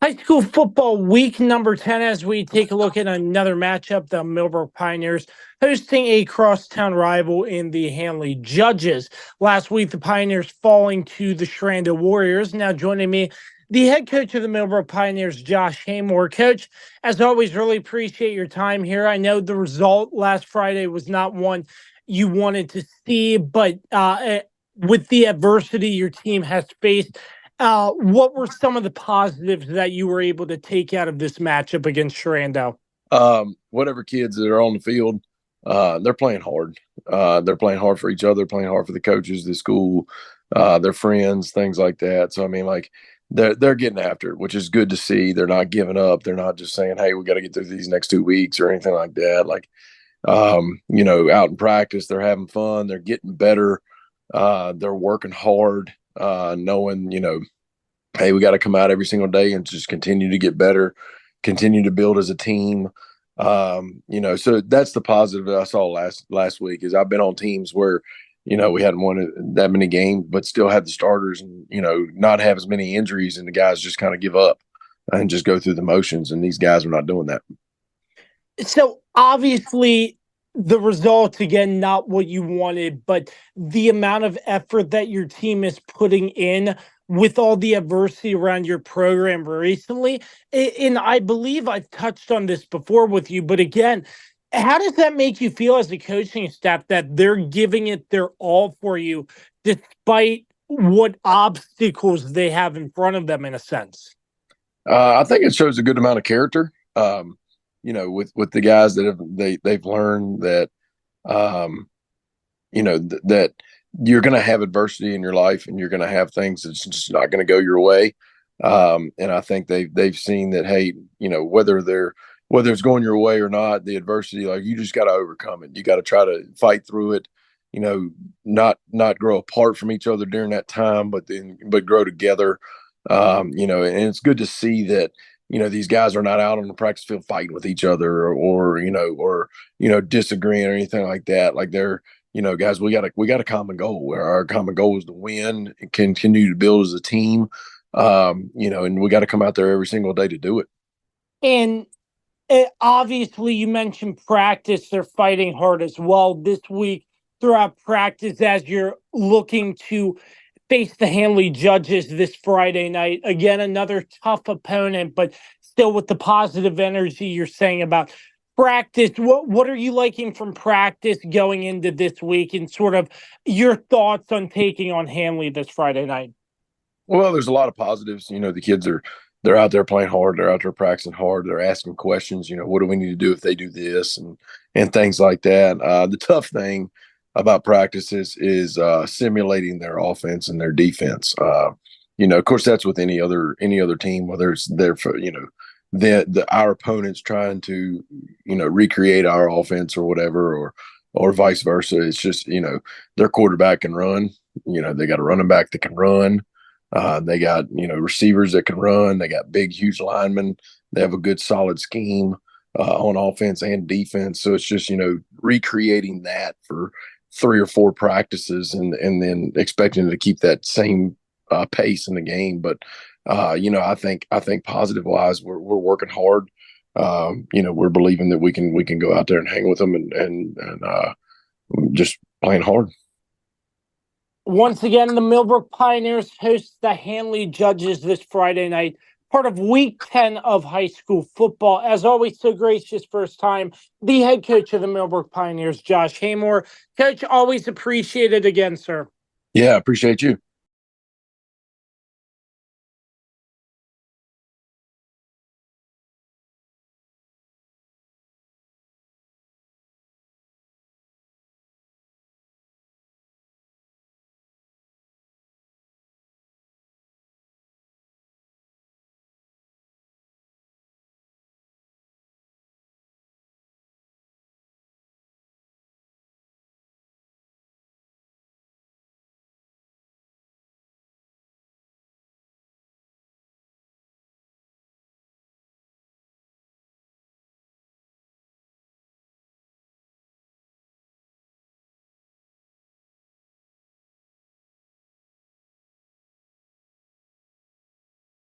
High school football week number 10 as we take a look at another matchup. The Millbrook Pioneers hosting a crosstown rival in the Handley Judges. Last week, the Pioneers falling to the Sherando Warriors. Now joining me, the head coach of the Millbrook Pioneers, Josh Haymore. Coach, as always, really appreciate your time here. I know the result last Friday was not one you wanted to see, but with the adversity your team has faced, what were some of the positives that you were able to take out of this matchup against Sherando? Whatever kids that are on the field, they're playing hard. They're playing hard for each other, playing hard for the coaches, the school, their friends, things like that. So I mean, like they're getting after it, which is good to see. They're not giving up. They're not just saying, "Hey, we got to get through these next 2 weeks" or anything like that. Like, out in practice, they're having fun. They're getting better. They're working hard, knowing, hey, we got to come out every single day and just continue to get better, continue to build as a team. So that's the positive that I saw last week. Is I've been on teams where, we hadn't won that many games, but still had the starters and, not have as many injuries, and the guys just kind of give up and just go through the motions. And these guys are not doing that. So obviously, the results, again, not what you wanted, but the amount of effort that your team is putting in with all the adversity around your program recently. And I believe I've touched on this before with you, but again, how does that make you feel as a coaching staff that they're giving it their all for you, despite what obstacles they have in front of them, in a sense? I think it shows a good amount of character. With the guys that they've learned that, that you're going to have adversity in your life, and you're going to have things that's just not going to go your way. And I think they've seen that, hey, whether it's going your way or not, the adversity, like, you just got to overcome it. You got to try to fight through it. Not grow apart from each other during that time, but grow together. And it's good to see that, these guys are not out on the practice field fighting with each other or disagreeing or anything like that. Like, they're, guys, we got a common goal, where our common goal is to win and continue to build as a team. And we got to come out there every single day to do it. And obviously, you mentioned practice. They're fighting hard as well this week throughout practice as you're looking to face the Handley Judges this Friday night. Again, another tough opponent, but still with the positive energy you're saying about practice. What are you liking from practice going into this week, and sort of your thoughts on taking on Handley this Friday night? Well, there's a lot of positives. The kids they're out there playing hard. They're out there practicing hard. They're asking questions. What do we need to do if they do this, and things like that. The tough thing about practice is simulating their offense and their defense. Of course, that's with any other team, whether it's there for our opponents trying to recreate our offense or whatever, or vice versa. It's just their quarterback can run. They got a running back that can run. They got receivers that can run. They got big, huge linemen. They have a good, solid scheme on offense and defense. So it's just recreating that for 3 or 4 practices, and then expecting to keep that same pace in the game. But I think positive wise, we're working hard. We're believing that we can go out there and hang with them, and just playing hard. Once again, the Millbrook Pioneers host the Handley Judges this Friday night, part of week 10 of high school football. As always, so gracious first time, the head coach of the Millbrook Pioneers, Josh Haymore. Coach, always appreciate it again, sir. Yeah, appreciate you.